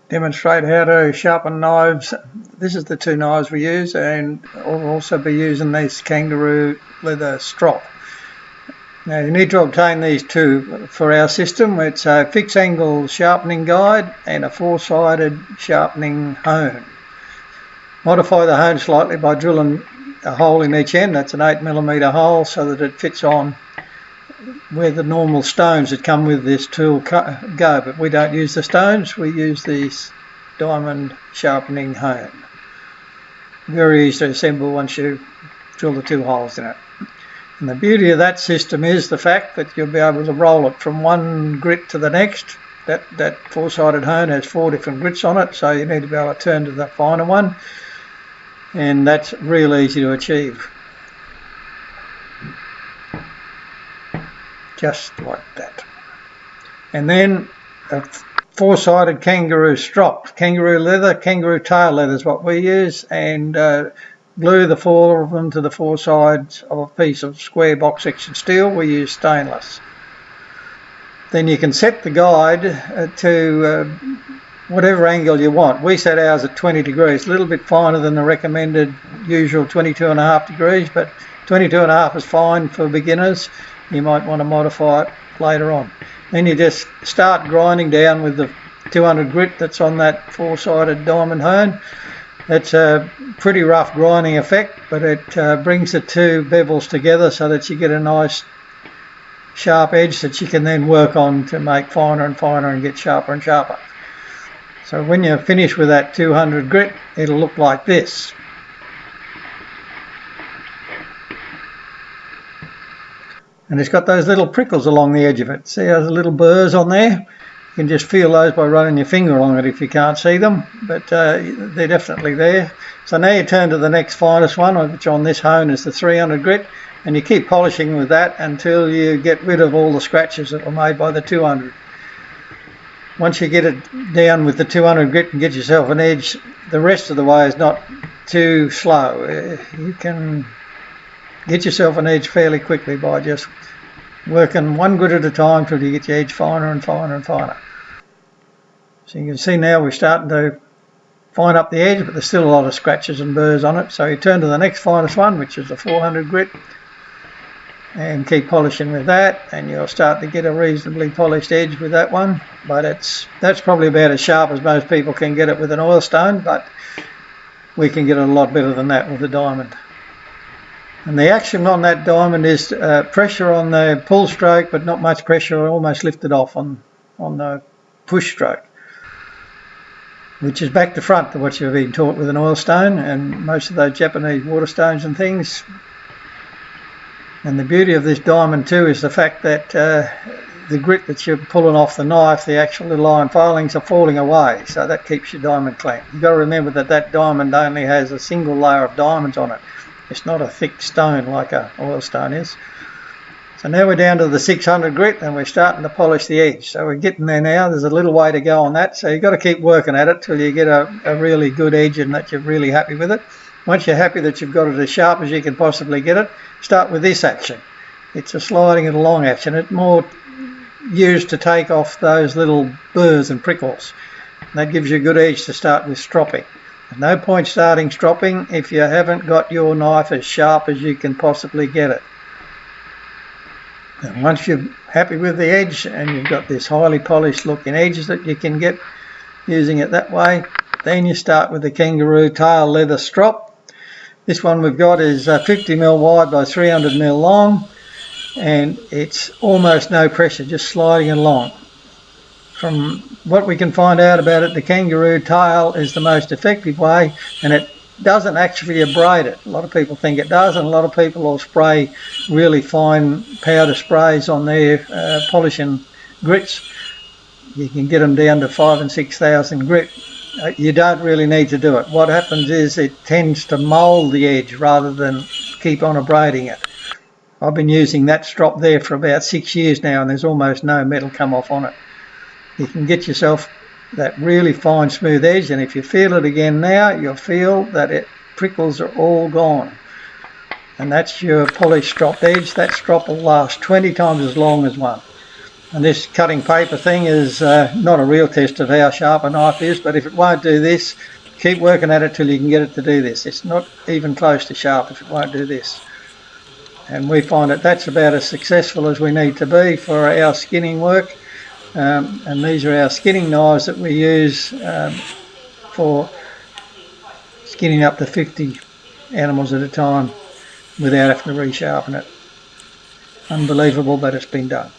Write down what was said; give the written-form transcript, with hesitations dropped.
Demonstrate how to sharpen knives. This is the two knives we use, and we'll also be using this Kangaroo leather strop. Now you need to obtain these two for our system. It's a fixed angle sharpening guide and a four-sided sharpening hone. Modify the hone slightly by drilling a hole in each end. That's an 8mm hole so that it fits on where the normal stones that come with this tool go, but we don't use the stones, we use this diamond sharpening hone. Very easy to assemble once you drill the two holes in it. And the beauty of that system is the fact that you'll be able to roll it from one grit to the next. That four-sided hone has 4 different grits on it, so you need to be able to turn to the finer one, and that's real easy to achieve. Just like that. And then a four-sided Kangaroo strop. Kangaroo leather, Kangaroo tail leather is what we use, and glue the 4 of them to the 4 sides of a piece of square box section steel. We use stainless. Then you can set the guide to whatever angle you want. We set ours at 20 degrees, a little bit finer than the recommended usual 22.5 degrees, but 22.5 is fine for beginners. You might want to modify it later on. Then you just start grinding down with the 200 grit that's on that 4-sided diamond hone. It's a pretty rough grinding effect, but it brings the two bevels together so that you get a nice sharp edge that you can then work on to make finer and finer and get sharper and sharper. So when you're finished with that 200 grit, it'll look like this. And it's got those little prickles along the edge of it. See those little burrs on there? You can just feel those by running your finger along it if you can't see them, but they're definitely there. So now you turn to the next finest one, which on this hone is the 300 grit, and you keep polishing with that until you get rid of all the scratches that were made by the 200. Once you get it down with the 200 grit and get yourself an edge, the rest of the way is not too slow. You can get yourself an edge fairly quickly by just working one grit at a time till you get your edge finer and finer and finer. So you can see now we're starting to fine up the edge, but there's still a lot of scratches and burrs on it. So you turn to the next finest one, which is the 400 grit, and keep polishing with that, and you'll start to get a reasonably polished edge with that one. But that's probably about as sharp as most people can get it with an oil stone, but we can get it a lot better than that with a diamond. And the action on that diamond is pressure on the pull stroke, but not much pressure, almost lifted off on the push stroke, which is back to front to what you've been taught with an oil stone and most of those Japanese water stones and things. And the beauty of this diamond too is the fact that the grit that you're pulling off the knife, the actual little iron filings are falling away, so that keeps your diamond clean. You've got to remember that that diamond only has a single layer of diamonds on it. It's not a thick stone like an oil stone is. So now we're down to the 600 grit and we're starting to polish the edge. So we're getting there now. There's a little way to go on that. So you've got to keep working at it till you get a really good edge and that you're really happy with it. Once you're happy that you've got it as sharp as you can possibly get it, start with this action. It's a sliding and along action. It's more used to take off those little burrs and prickles. That gives you a good edge to start with stropping. There's no point starting stropping if you haven't got your knife as sharp as you can possibly get it. And once you're happy with the edge and you've got this highly polished looking edge that you can get using it that way, then you start with the Kangaroo tail leather strop. This one we've got is 50mm wide by 300mm long, and it's almost no pressure, just sliding along. From what we can find out about it, the Kangaroo tail is the most effective way, and it doesn't actually abrade it. A lot of people think it does, and a lot of people will spray really fine powder sprays on their polishing grits. You can get them down to 5,000 and 6,000 grit. You don't really need to do it. What happens is it tends to mould the edge rather than keep on abrading it. I've been using that strop there for about 6 years now, and there's almost no metal come off on it. You can get yourself that really fine smooth edge, and if you feel it again now, you'll feel that prickles are all gone. And that's your polished strop edge. That strop will last 20 times as long as one. And this cutting paper thing is not a real test of how sharp a knife is, but if it won't do this, keep working at it till you can get it to do this. It's not even close to sharp if it won't do this. And we find that that's about as successful as we need to be for our skinning work. And these are our skinning knives that we use for skinning up to 50 animals at a time without having to resharpen it. Unbelievable, but it's been done.